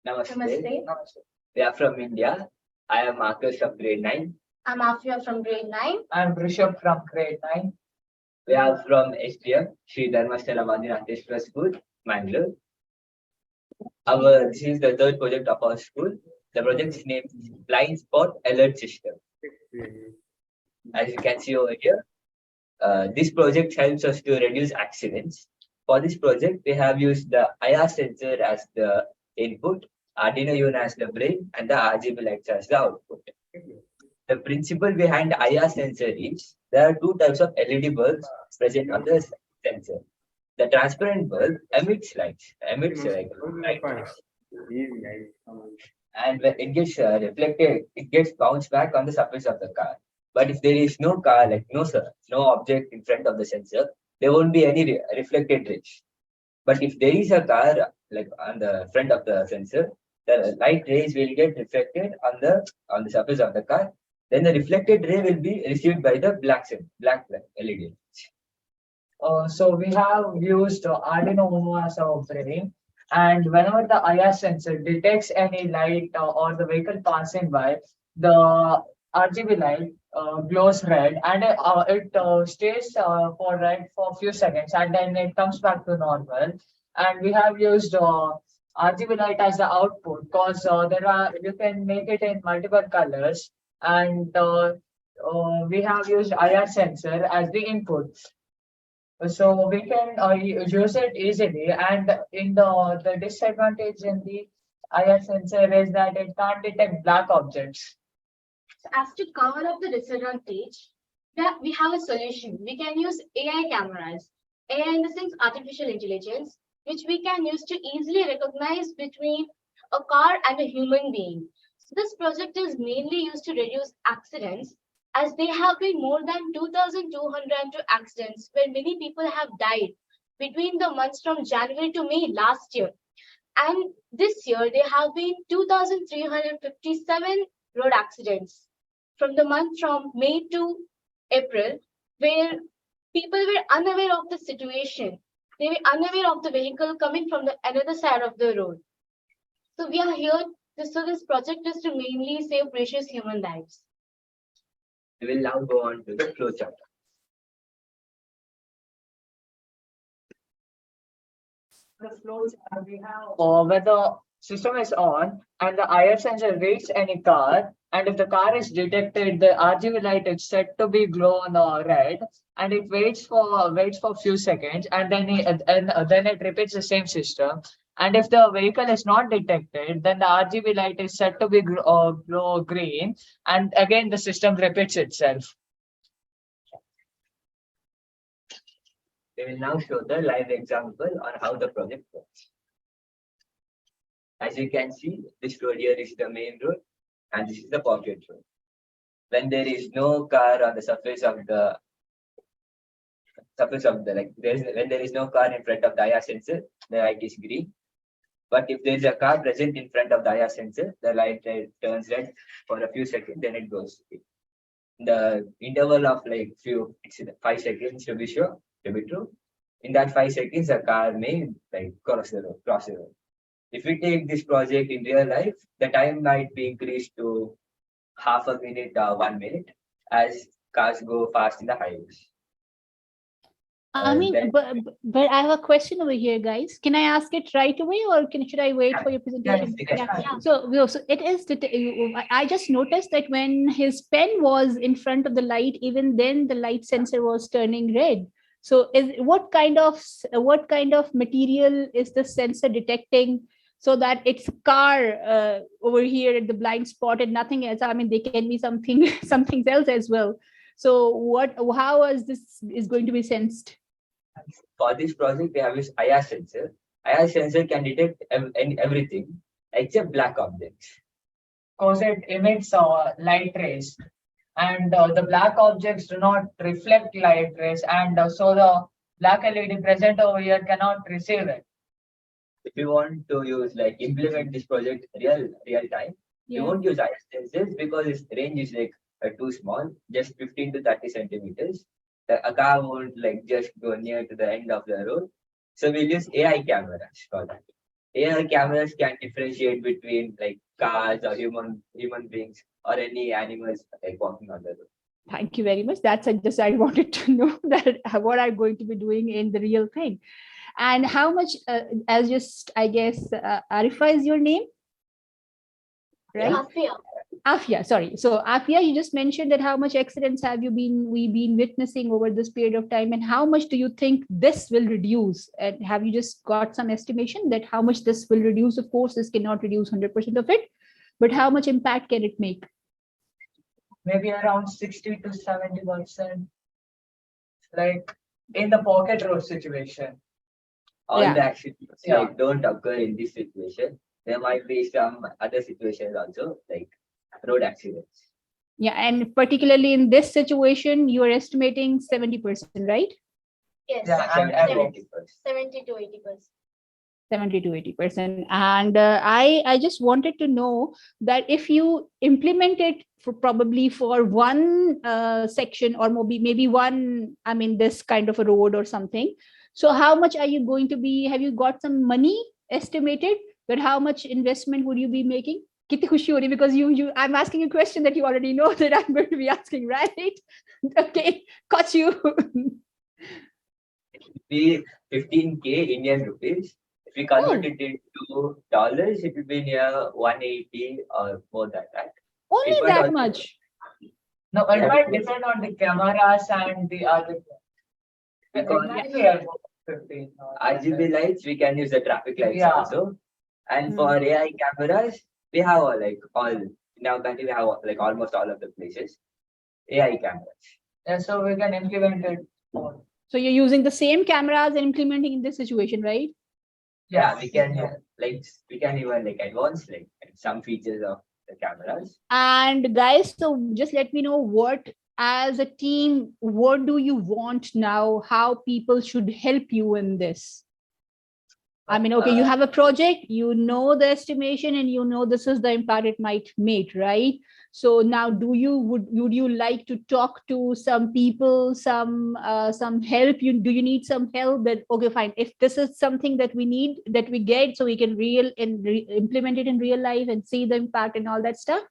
Namaste. Namaste. We are from India. I am Aakarsh of grade 9. I'm Afia from grade 9. I'm Vrishab from grade 9. We are from STM, Sri Dharmasthala Mandiranteshwara School, Mangalore. This is the third project of our school. The project's name is Blind Spot Alert System. As you can see over here, this project helps us to reduce accidents. For this project, we have used the IR sensor as the input, Arduino Uno as the brain, and the RGB lights as the output. The principle behind IR sensor is there are two types of LED bulbs present on the sensor. The transparent bulb emits lights, light rays. And when it gets reflected, it gets bounced back on the surface of the car. But if there is no car, like no object in front of the sensor, there won't be any reflected rays. But if there is a car, like on the front of the sensor, the light rays will get reflected on the surface of the car. Then the reflected ray will be received by the black LED. So we have used Arduino Uno as our brain, and whenever the IR sensor detects any light or the vehicle passing by, the RGB light glows red, and it stays for red for a few seconds, and then it comes back to normal. And we have used RGB light as the output because you can make it in multiple colors, and we have used IR sensor as the input. So we can use it easily, and in the disadvantage in the IR sensor is that it can't detect black objects. So as to cover up the disadvantage, we have a solution. We can use AI cameras. AI in the sense artificial intelligence, which we can use to easily recognize between a car and a human being. So this project is mainly used to reduce accidents, as there have been more than 2,202 accidents where many people have died between the months from January to May last year. And this year, there have been 2,357 road accidents from the month from May to April, where people were unaware of the situation. They were unaware of the vehicle coming from the another side of the road. So we are here. So this project is to mainly save precious human lives. We will now go on to the flow chart. The flows we have when the system is on and the IR sensor reads any car, and if the car is detected, the RGB light is set to be glow on red, and it waits for few seconds, and then it repeats the same system. And if the vehicle is not detected, then the RGB light is set to be glow green, and again the system repeats itself. We will now show the live example on how the project works. As you can see, this road here is the main road, and this is the pocket road. When there is no car on the surface of the when there is no car in front of the IR sensor, the light is green. But if there is a car present in front of the IR sensor, the light turns red for a few seconds, then it goes green. The interval of 5 seconds to be true. In that 5 seconds, a car may cross the road. If we take this project in real life, the time might be increased to half a minute or 1 minute as cars go fast in the highways. But I have a question over here, guys. Can I ask it right away, or should I wait for your presentation? So it is. I just noticed that when his pen was in front of the light, even then the light sensor was turning red. So what kind of material is the sensor detecting, so that it's a car over here at the blind spot and nothing else? I mean, there can be something else as well. So how is this going to be sensed? For this project, we have used IR sensor. IR sensor can detect everything except black objects. Because it emits light rays, and the black objects do not reflect light rays, and so the black LED present over here cannot receive it. If you want to use implement this project real time, you won't use IR sensors because its range is too small, just 15 to 30 centimeters. A car won't just go near to the end of the road. So we'll use AI cameras for that. AI cameras can differentiate between like cars or human beings or any animals like walking on the road. Thank you very much. That's just I wanted to know that what I'm going to be doing in the real thing. And how much, as just, I guess, Arifa is your name, right? Afia. Afia, sorry. So Afia, you just mentioned that how much accidents have we been witnessing over this period of time, and how much do you think this will reduce? And have you just got some estimation that how much this will reduce? Of course, this cannot reduce 100% of it, but how much impact can it make? Maybe around 60 to 70%. Like in the pocket road situation. All Yeah. the accidents like don't occur in this situation. There might be some other situations also, like road accidents. Yeah, and particularly in this situation, you are estimating 70%, right? Yes. Yeah, and 70 to 80%. 70 to 80%. And I just wanted to know that if you implement it for probably for one section or maybe one, I mean, this kind of a road or something. So how much are you going to be, have you got some money estimated, that how much investment would you be making? Kitty khushi ho rahi, because I'm asking a question that you already know that I'm going to be asking, right? Okay, got you. Be 15K Indian rupees. If we convert it into dollars, it will be near 180 or more than that. Only It might that also- much. No, it might depend on the cameras and the other. It Because might be about 15. RGB lights, we can use the traffic lights Yeah. also. And for AI cameras, we have like all in our country, we have like almost all of the places AI cameras. Yeah, so we can implement it. More. So you're using the same cameras and implementing in this situation, right? Yeah, we can we can even like advance like some features of the cameras. And guys, so just let me know what, as a team, what do you want now? How people should help you in this? I mean, okay, you have a project, you know the estimation, and you know this is the impact it might make, right? So now, would you like to talk to some people, some help? Do you need some help? That okay, fine. If this is something that we need, that we get, so we can implement it in real life and see the impact and all that stuff.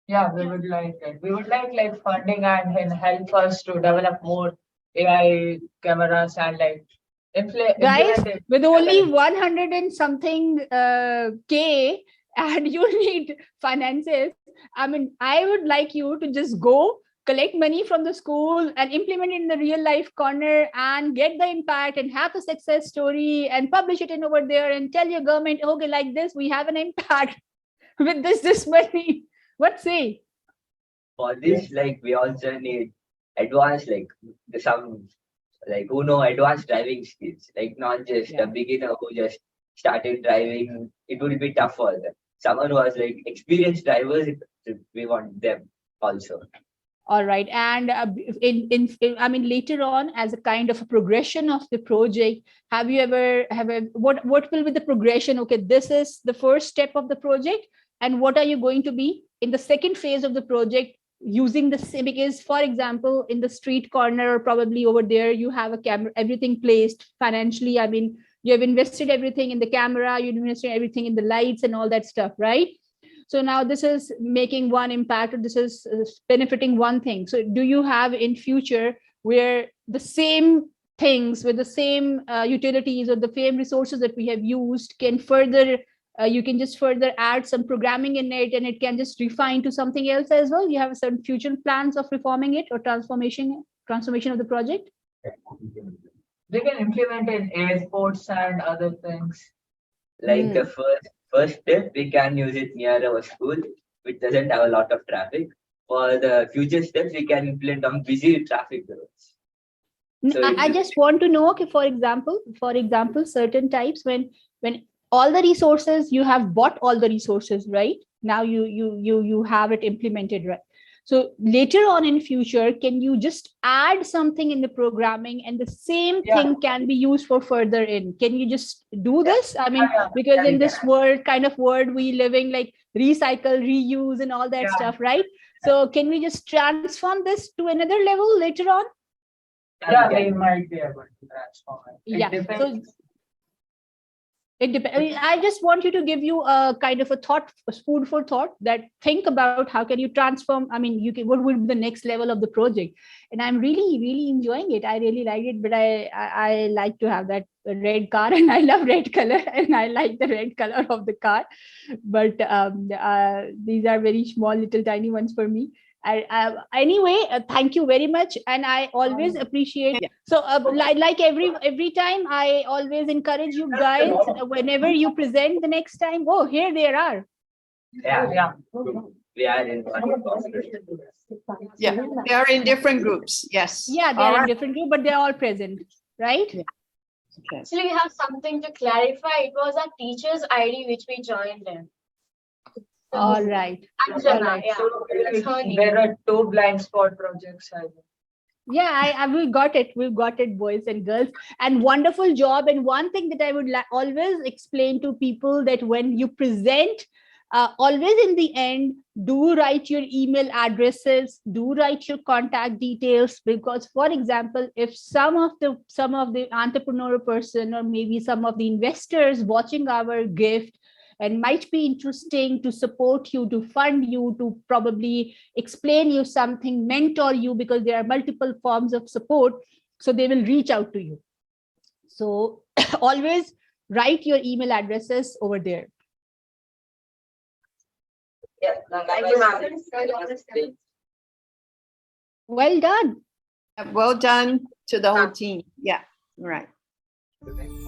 Yeah, we would like it. We would like funding and help us to develop more AI cameras and like Guys, implement it. with only 100 and something K, and you need finances, I mean, I would like you to just go collect money from the school and implement it in the real life corner and get the impact and have a success story and publish it in over there and tell your government, okay, like this, we have an impact with this money. What say? For this, like we also need advanced some Uno advanced driving skills, like not just a beginner who just started driving. It will be tough for them. Someone who has like experienced drivers, we want them also. All right, and I mean, later on, as a kind of a progression of the project, have you ever what will be the progression? Okay, this is the first step of the project, and what are you going to be in the second phase of the project? Using the same, because for example, in the street corner or probably over there, you have a camera, everything placed financially. I mean, you have invested everything in the camera, you invested everything in the lights and all that stuff, right? So now this is making one impact, or this is benefiting one thing. So do you have in future where the same things with the same utilities or the same resources that we have used can further you can just further add some programming in it, and it can just refine to something else as well? You have certain future plans of reforming it or transformation of the project? They can implement in airports and other things. Like the first step, we can use it near our school, which doesn't have a lot of traffic. For the future steps, we can implement on busy traffic roads. So I just want to know, okay, for example, certain types when all the resources, you have bought all the resources, right? Now you have it implemented, right? So later on in future, can you just add something in the programming and the same thing can be used for further in? Can you just do this? I mean, because in this kind of world we living, like recycle, reuse and all that stuff, right? So can we just transform this to another level later on? Yeah, they might be able to transform it. Yeah. It depends. I mean, I just want you to give you a kind of a thought, a food for thought, that think about how can you transform. I mean, you can, what would be the next level of the project? And I'm really enjoying it. I really like it, but I like to have that red car, and I love red color, and I like the red color of the car. But these are very small, little tiny ones for me. Anyway, thank you very much, and I always appreciate. So like every time, I always encourage you guys, whenever you present the next time. Oh, here they are. Yeah. We are in one class. Yeah, they are in different groups. Yes. Yeah, they're in different group, but they're all present, right? Yeah. Okay. Actually, we have something to clarify. It was our teacher's ID which we joined in. All right. Anjana, yeah. That's her name. There are 2 blind spot projects. I think. Yeah, we got it. We've got it, boys and girls. And wonderful job. And one thing that I would always explain to people, that when you present, always in the end, do write your email addresses, do write your contact details, because, for example, if some of the entrepreneurial person, or maybe some of the investors watching our gift, and might be interesting to support you, to fund you, to probably explain you something, mentor you, because there are multiple forms of support, so they will reach out to you. So always write your email addresses over there. Yeah. Thank you, ma'am. Well done. Well done to the whole team. Yeah. Right. Okay.